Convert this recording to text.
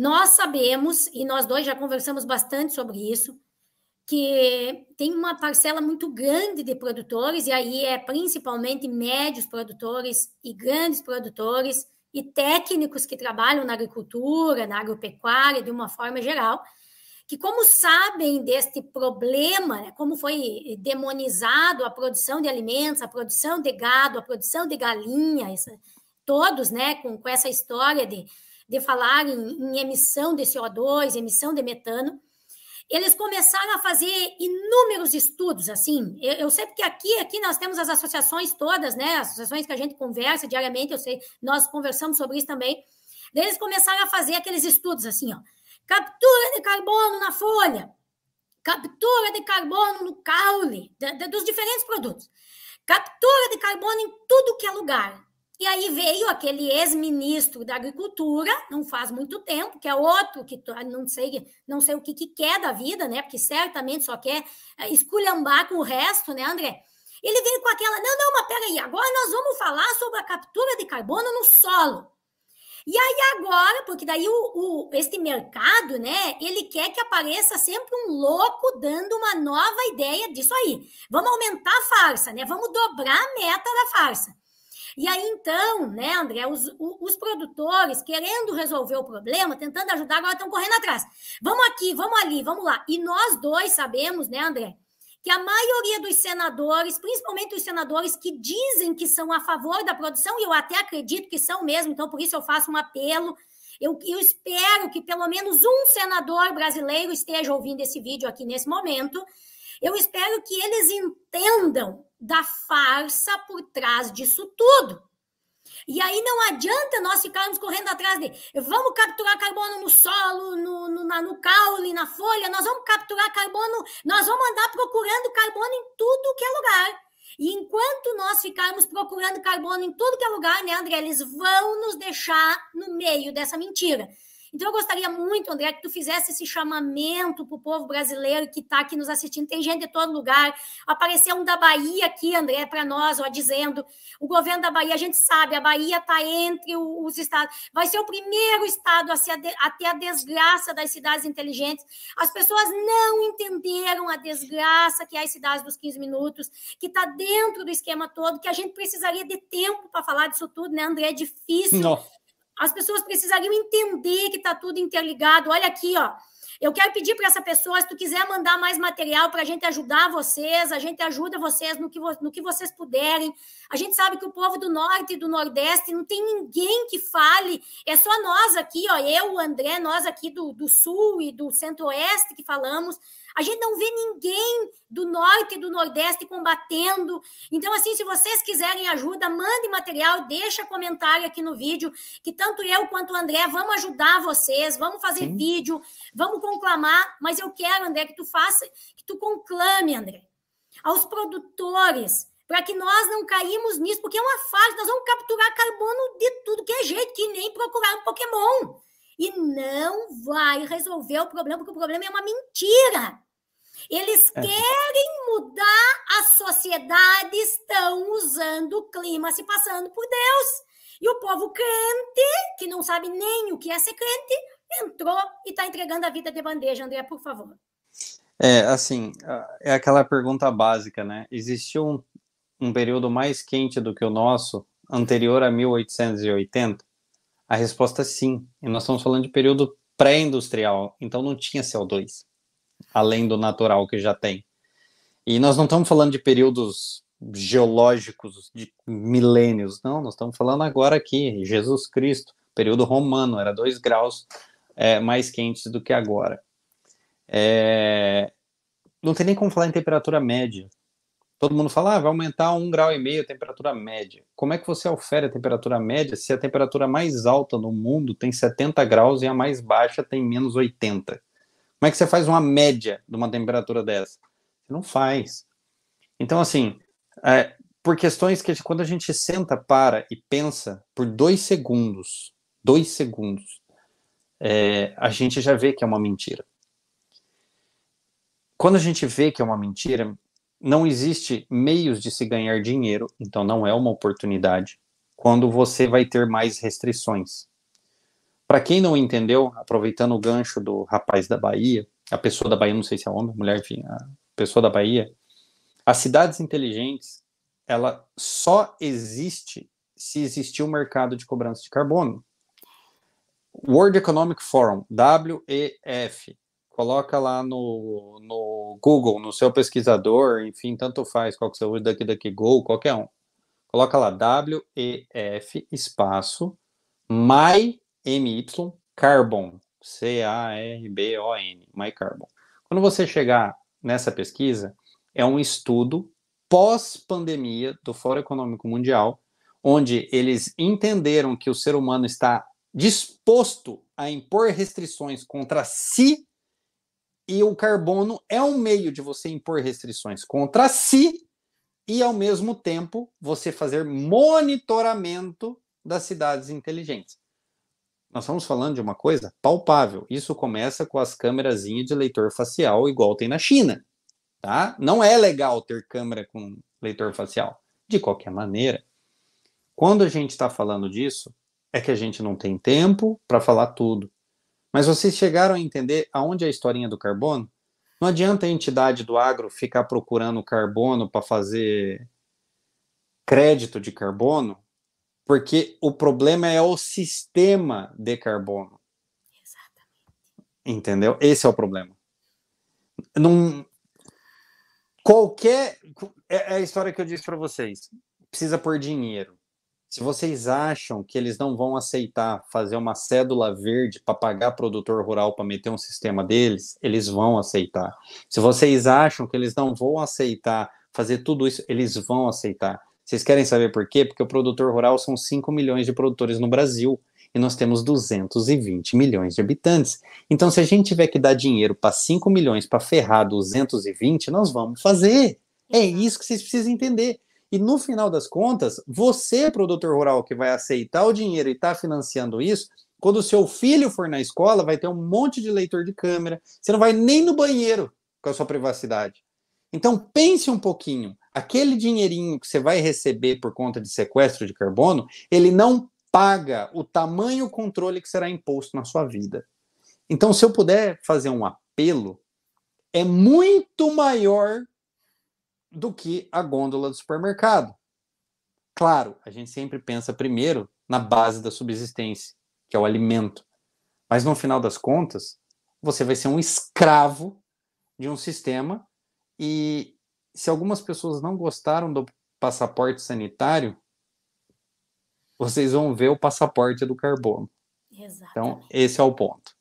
Nós sabemos, e nós dois já conversamos bastante sobre isso, que tem uma parcela muito grande de produtores, e aí é principalmente médios produtores e grandes produtores e técnicos que trabalham na agricultura, na agropecuária, de uma forma geral, que como sabem deste problema, né, como foi demonizado a produção de alimentos, a produção de gado, a produção de galinha, todos, né, com essa história de falar em emissão de CO2, emissão de metano, eles começaram a fazer inúmeros estudos, assim, eu sei porque aqui nós temos as associações todas, né, associações que a gente conversa diariamente, eu sei, nós conversamos sobre isso também, daí eles começaram a fazer aqueles estudos, assim, ó, captura de carbono na folha, captura de carbono no caule, dos diferentes produtos, captura de carbono em tudo que é lugar. E aí veio aquele ex-ministro da Agricultura, não faz muito tempo, que é outro que não sei o que quer da vida, né? Porque certamente só quer esculhambar com o resto, né, André? Ele veio com aquela, não, mas peraí, agora nós vamos falar sobre a captura de carbono no solo. E aí agora, porque daí este mercado, né, ele quer que apareça sempre um louco dando uma nova ideia disso aí. Vamos aumentar a farsa, né? Vamos dobrar a meta da farsa. E aí, então, né, André, os produtores, querendo resolver o problema, tentando ajudar, agora estão correndo atrás. Vamos aqui, vamos ali, vamos lá. E nós dois sabemos, né, André, que a maioria dos senadores, principalmente os senadores que dizem que são a favor da produção, e eu até acredito que são mesmo, então por isso eu faço um apelo, eu espero que pelo menos um senador brasileiro esteja ouvindo esse vídeo aqui nesse momento, eu espero que eles entendam da farsa por trás disso tudo. E aí não adianta nós ficarmos correndo atrás de vamos capturar carbono no solo, no caule, na folha, nós vamos capturar carbono, nós vamos andar procurando carbono em tudo que é lugar. E enquanto nós ficarmos procurando carbono em tudo que é lugar, né, André, eles vão nos deixar no meio dessa mentira. Então, eu gostaria muito, André, que tu fizesse esse chamamento para o povo brasileiro que está aqui nos assistindo. Tem gente de todo lugar. Apareceu um da Bahia aqui, André, para nós, ó, dizendo o governo da Bahia, a gente sabe, a Bahia está entre os estados. Vai ser o primeiro estado a ter a desgraça das cidades inteligentes. As pessoas não entenderam a desgraça que é as cidades dos 15 minutos, que está dentro do esquema todo, que a gente precisaria de tempo para falar disso tudo, né, André? É difícil. Não. As pessoas precisariam entender que está tudo interligado. Olha aqui, ó. Eu quero pedir para essa pessoa, se tu quiser mandar mais material para a gente ajudar vocês, a gente ajuda vocês no que vocês puderem. A gente sabe que o povo do Norte e do Nordeste não tem ninguém que fale, é só nós aqui, ó, eu, o André, nós aqui do Sul e do Centro-Oeste que falamos. A gente não vê ninguém do Norte e do Nordeste combatendo. Então, assim, se vocês quiserem ajuda, mande material, deixa comentário aqui no vídeo, que tanto eu quanto o André vamos ajudar vocês, vamos fazer vídeo, vamos conclamar, mas eu quero, André, que tu conclame, André, aos produtores, para que nós não caímos nisso, porque é uma farsa, nós vamos capturar carbono de tudo que é jeito, que nem procurar um Pokémon. E não vai resolver o problema, porque o problema é uma mentira. Eles querem mudar a sociedade, estão usando o clima, se passando por Deus. E o povo crente, que não sabe nem o que é ser crente, entrou e está entregando a vida de bandeja. André, por favor. Assim, é aquela pergunta básica, né? Existiu um período mais quente do que o nosso, anterior a 1880? A resposta é sim. E nós estamos falando de período pré-industrial, então não tinha CO2, além do natural que já tem. E nós não estamos falando de períodos geológicos de milênios, não, nós estamos falando agora aqui, Jesus Cristo, período romano, era 2 graus mais quentes do que agora. Não tem nem como falar em temperatura média. Todo mundo fala, vai aumentar 1,5 graus a temperatura média. Como é que você ofere a temperatura média se a temperatura mais alta no mundo tem 70 graus e a mais baixa tem menos 80? Como é que você faz uma média de uma temperatura dessa? Você não faz. Então, assim, por questões que quando a gente senta, para e pensa por 2 segundos, a gente já vê que é uma mentira. Quando a gente vê que é uma mentira, não existe meios de se ganhar dinheiro, então não é uma oportunidade, quando você vai ter mais restrições. Para quem não entendeu, aproveitando o gancho do rapaz da Bahia, a pessoa da Bahia, não sei se é homem, mulher, enfim, a pessoa da Bahia, as cidades inteligentes, ela só existe se existir um mercado de cobrança de carbono. World Economic Forum, WEF, coloca lá no Google, no seu pesquisador, enfim, tanto faz, qual que você usa, DuckDuckGo, qualquer um. Coloca lá, WEF, espaço, MY, Carbon, CARBON, MyCarbon. Quando você chegar nessa pesquisa, é um estudo pós-pandemia do Fórum Econômico Mundial, onde eles entenderam que o ser humano está disposto a impor restrições contra si, e o carbono é um meio de você impor restrições contra si e, ao mesmo tempo, você fazer monitoramento das cidades inteligentes. Nós estamos falando de uma coisa palpável. Isso começa com as câmerazinhas de leitor facial, igual tem na China. Tá? Não é legal ter câmera com leitor facial. De qualquer maneira, quando a gente está falando disso, é que a gente não tem tempo para falar tudo. Mas vocês chegaram a entender aonde é a historinha do carbono? Não adianta a entidade do agro ficar procurando carbono para fazer crédito de carbono, porque o problema é o sistema de carbono. Entendeu? Esse é o problema. Não, qualquer... É a história que eu disse para vocês. Precisa pôr dinheiro. Se vocês acham que eles não vão aceitar fazer uma cédula verde para pagar produtor rural para meter um sistema deles, eles vão aceitar. Se vocês acham que eles não vão aceitar fazer tudo isso, eles vão aceitar. Vocês querem saber por quê? Porque o produtor rural são 5 milhões de produtores no Brasil e nós temos 220 milhões de habitantes. Então, se a gente tiver que dar dinheiro para 5 milhões para ferrar 220, nós vamos fazer. É isso que vocês precisam entender. E no final das contas, você, produtor rural, que vai aceitar o dinheiro e está financiando isso, quando o seu filho for na escola, vai ter um monte de leitor de câmera, você não vai nem no banheiro com a sua privacidade. Então pense um pouquinho, aquele dinheirinho que você vai receber por conta de sequestro de carbono, ele não paga o tamanho controle que será imposto na sua vida. Então, se eu puder fazer um apelo, é muito maior do que a gôndola do supermercado. Claro, a gente sempre pensa primeiro na base da subsistência, que é o alimento. Mas no final das contas, você vai ser um escravo de um sistema, e se algumas pessoas não gostaram do passaporte sanitário, vocês vão ver o passaporte do carbono. Exatamente. Então, esse é o ponto.